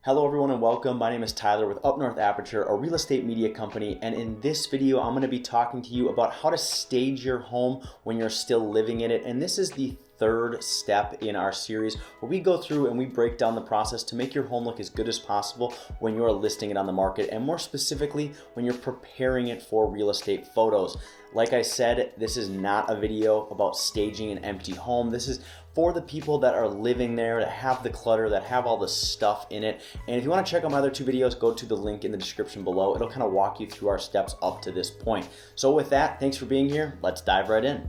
Hello everyone and welcome. My name is Tyler with Up North Aperture, a real estate media company, and in this video I'm going to be talking to you about how to stage your home when you're still living in it. And this is the third step in our series where we go through and we break down the process to make your home look as good as possible when you're listing it on the market, and more specifically when you're preparing it for real estate photos. Like I said, this is not a video about staging an empty home. This is for the people that are living there, that have the clutter, that have all the stuff in it. And if you want to check out my other two videos, go to the link in the description below. It'll kind of walk you through our steps up to this point. So with that, thanks for being here. Let's dive right in.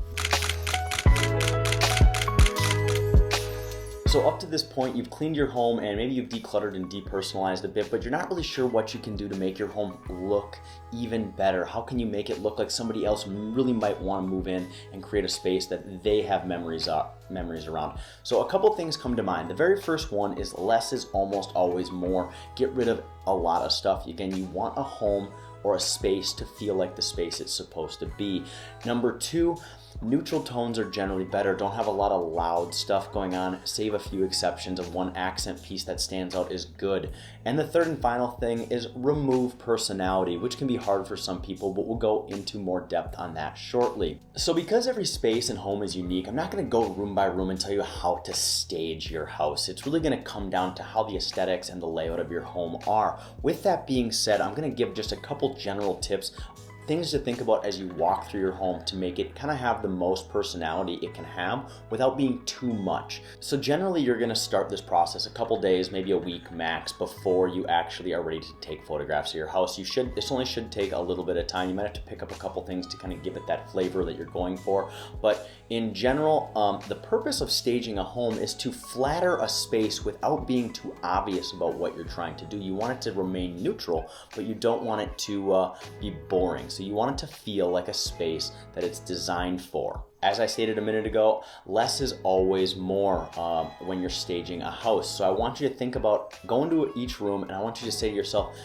So up to this point, you've cleaned your home and maybe you've decluttered and depersonalized a bit, but you're not really sure what you can do to make your home look even better. How can you make it look like somebody else really might want to move in and create a space that they have memories around? So a couple things come to mind. The very first one is less is almost always more. Get rid of a lot of stuff. Again, you want a home or a space to feel like the space it's supposed to be. Number two, neutral tones are generally better. Don't have a lot of loud stuff going on. Save a few exceptions of one accent piece that stands out is good. And the third and final thing is remove personality, which can be hard for some people, but we'll go into more depth on that shortly. So because every space and home is unique, I'm not going to go room by room and tell you how to stage your house. It's really going to come down to how the aesthetics and the layout of your home are. With that being said, I'm going to give just a couple general tips, things to think about as you walk through your home to make it kind of have the most personality it can have without being too much. So generally you're going to start this process a couple days, maybe a week max, before you actually are ready to take photographs of your house. This only should take a little bit of time. You might have to pick up a couple things to kind of give it that flavor that you're going for. But in general, the purpose of staging a home is to flatter a space without being too obvious about what you're trying to do. You want it to remain neutral, but you don't want it to be boring. So you want it to feel like a space that it's designed for. As I stated a minute ago, less is always more when you're staging a house. So I want you to think about going to each room and I want you to say to yourself,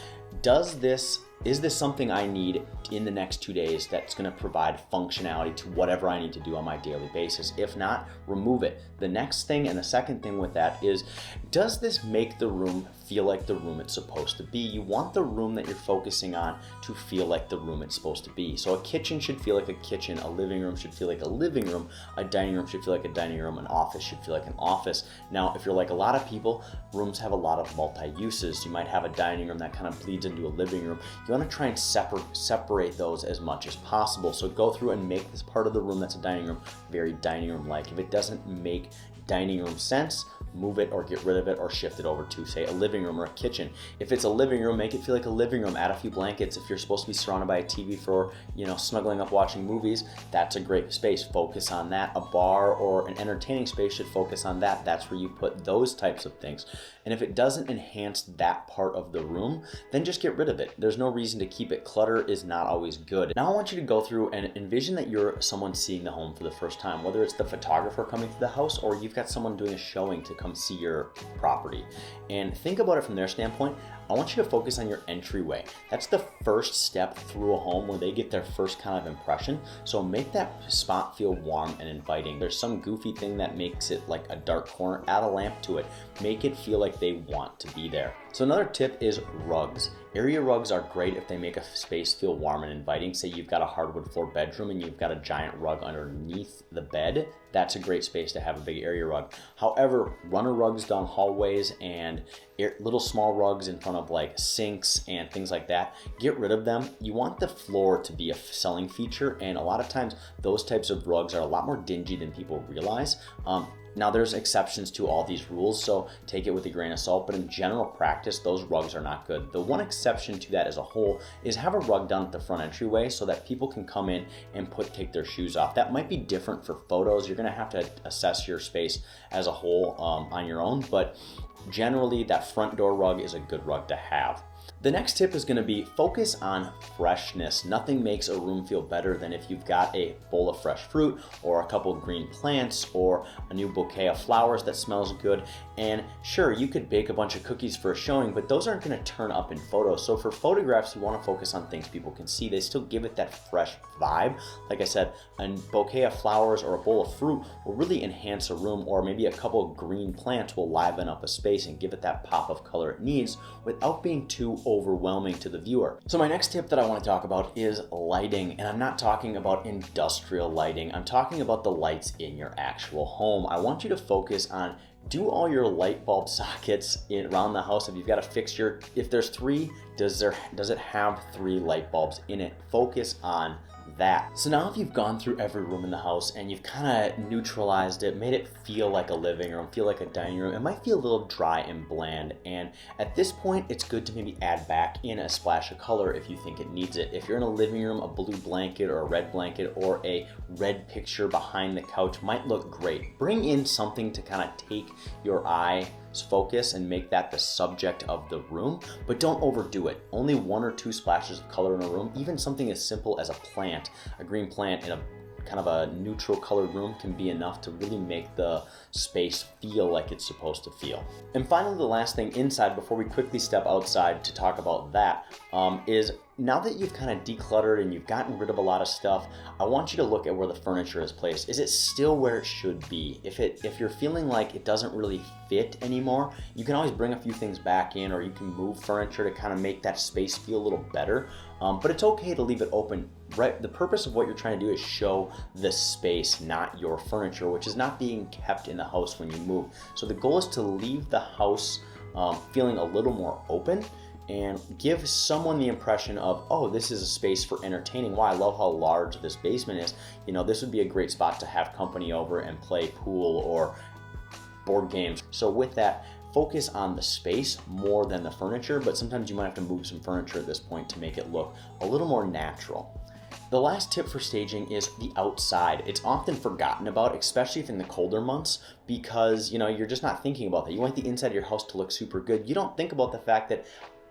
is this something I need in the next 2 days that's going to provide functionality to whatever I need to do on my daily basis? If not, remove it. The next thing and the second thing with that is, does this make the room feel like the room it's supposed to be? You want the room that you're focusing on to feel like the room it's supposed to be. So a kitchen should feel like a kitchen, a living room should feel like a living room, a dining room should feel like a dining room, an office should feel like an office. Now, if you're like a lot of people, rooms have a lot of multi-uses. You might have a dining room that kind of bleeds into a living room. You want to try and separate those as much as possible. So go through and make this part of the room that's a dining room very dining room-like. If it doesn't make dining room sense, move it or get rid of it or shift it over to, say, a living room or a kitchen. If it's a living room, make it feel like a living room. Add a few blankets. If you're supposed to be surrounded by a TV for, snuggling up watching movies, that's a great space. Focus on that. A bar or an entertaining space should focus on that. That's where you put those types of things. And if it doesn't enhance that part of the room, then just get rid of it. There's no reason to keep it. Clutter is not always good. Now I want you to go through and envision that you're someone seeing the home for the first time, whether it's the photographer coming to the house or you've got someone doing a showing to come see your property. And think about it from their standpoint. I want you to focus on your entryway. That's the first step through a home where they get their first kind of impression. So make that spot feel warm and inviting. There's some goofy thing that makes it like a dark corner. Add a lamp to it. Make it feel like they want to be there. So another tip is rugs. Area rugs are great if they make a space feel warm and inviting. Say you've got a hardwood floor bedroom and you've got a giant rug underneath the bed. That's a great space to have a big area rug. However, runner rugs down hallways and little small rugs in front of like sinks and things like that, get rid of them. You want the floor to be a selling feature, and a lot of times those types of rugs are a lot more dingy than people realize. Now there's exceptions to all these rules, so take it with a grain of salt, but in general practice, those rugs are not good. The one exception to that as a whole is have a rug down at the front entryway so that people can come in and take their shoes off. That might be different for photos. You're gonna have to assess your space as a whole on your own, but generally that front door rug is a good rug to have. The next tip is going to be focus on freshness. Nothing makes a room feel better than if you've got a bowl of fresh fruit or a couple green plants or a new book bouquet of flowers that smells good. And sure, you could bake a bunch of cookies for a showing, but those aren't going to turn up in photos. So for photographs, you want to focus on things people can see. They still give it that fresh vibe. Like I said, a bouquet of flowers or a bowl of fruit will really enhance a room, or maybe a couple of green plants will liven up a space and give it that pop of color it needs without being too overwhelming to the viewer. So my next tip that I want to talk about is lighting, and I'm not talking about industrial lighting. I'm talking about the lights in your actual home. I want you to focus on, do all your light bulb sockets around the house. If you've got a fixture, if there's 3, does it have 3 light bulbs in it? Focus on that. So now if you've gone through every room in the house and you've kind of neutralized it, made it feel like a living room, feel like a dining room, it might feel a little dry and bland. And at this point, it's good to maybe add back in a splash of color if you think it needs it. If you're in a living room, a blue blanket or a red blanket or a red picture behind the couch might look great. Bring in something to kind of take your eye's focus and make that the subject of the room, but don't overdo it. Only 1 or 2 splashes of color in a room, even something as simple as a plant, a green plant in a kind of a neutral colored room, can be enough to really make the space feel like it's supposed to feel. And finally, the last thing inside before we quickly step outside to talk about that is, now that you've kind of decluttered and you've gotten rid of a lot of stuff, I want you to look at where the furniture is placed. Is it still where it should be? If you're feeling like it doesn't really fit anymore, you can always bring a few things back in, or you can move furniture to kind of make that space feel a little better. But it's okay to leave it open. Right? The purpose of what you're trying to do is show the space, not your furniture, which is not being kept in the house when you move. So the goal is to leave the house feeling a little more open, and give someone the impression of, oh, this is a space for entertaining. Wow, I love how large this basement is. You know, this would be a great spot to have company over and play pool or board games. So with that, focus on the space more than the furniture, but sometimes you might have to move some furniture at this point to make it look a little more natural. The last tip for staging is the outside. It's often forgotten about, especially if in the colder months, because you're just not thinking about that. You want the inside of your house to look super good. You don't think about the fact that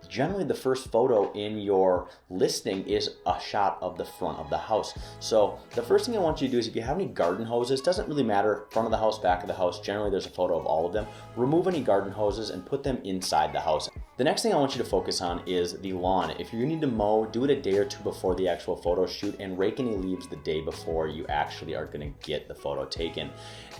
generally the first photo in your listing is a shot of the front of the house. So the first thing I want you to do is, if you have any garden hoses, doesn't really matter, front of the house, back of the house, generally there's a photo of all of them. Remove any garden hoses and put them inside the house. The next thing I want you to focus on is the lawn. If you need to mow, do it a day or 2 before the actual photo shoot, and rake any leaves the day before you actually are going to get the photo taken.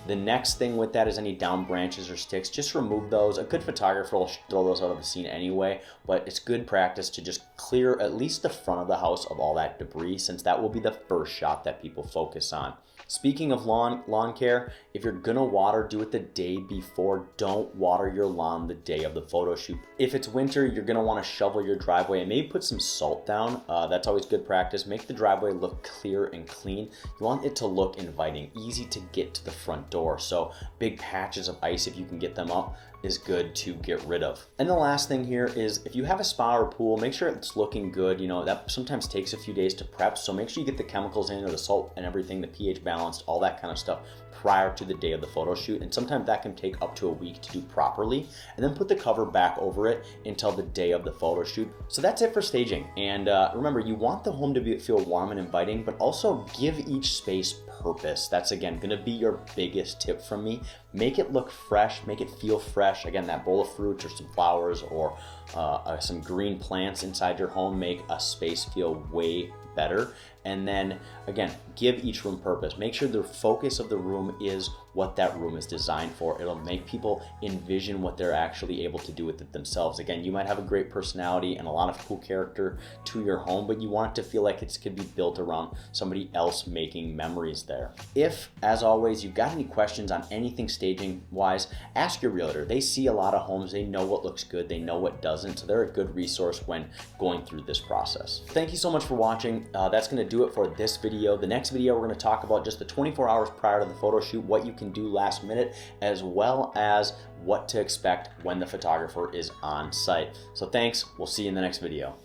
The next thing with that is any down branches or sticks, just remove those. A good photographer will throw those out of the scene anyway, but it's good practice to just clear at least the front of the house of all that debris, since that will be the first shot that people focus on. Speaking of lawn care, if you're gonna water, do it the day before. Don't water your lawn the day of the photo shoot. If it's winter, you're gonna wanna shovel your driveway and maybe put some salt down. That's always good practice. Make the driveway look clear and clean. You want it to look inviting, easy to get to the front door. So big patches of ice, if you can get them up, is good to get rid of. And the last thing here is, if you have a spa or pool, make sure it's looking good. That sometimes takes a few days to prep, so make sure you get the chemicals in, or the salt and everything, the pH balanced, all that kind of stuff prior to the day of the photo shoot. And sometimes that can take up to a week to do properly, and then put the cover back over it until the day of the photo shoot. So that's it for staging. And remember, you want the home to feel warm and inviting, but also give each space purpose. That's again gonna be your biggest tip from me. Make it look fresh, make it feel fresh. Again, that bowl of fruit or some flowers or some green plants inside your home make a space feel way better. And then again, give each room purpose. Make sure the focus of the room is what that room is designed for. It'll make people envision what they're actually able to do with it themselves. Again, you might have a great personality and a lot of cool character to your home, but you want it to feel like it could be built around somebody else making memories there. If, as always, you've got any questions on anything staging wise, ask your realtor. They see a lot of homes, they know what looks good, they know what doesn't, so they're a good resource when going through this process. Thank you so much for watching. That's going to do it for this video. The next video, we're going to talk about just the 24 hours prior to the photo shoot, what you can do last minute, as well as what to expect when the photographer is on site. So thanks, we'll see you in the next video.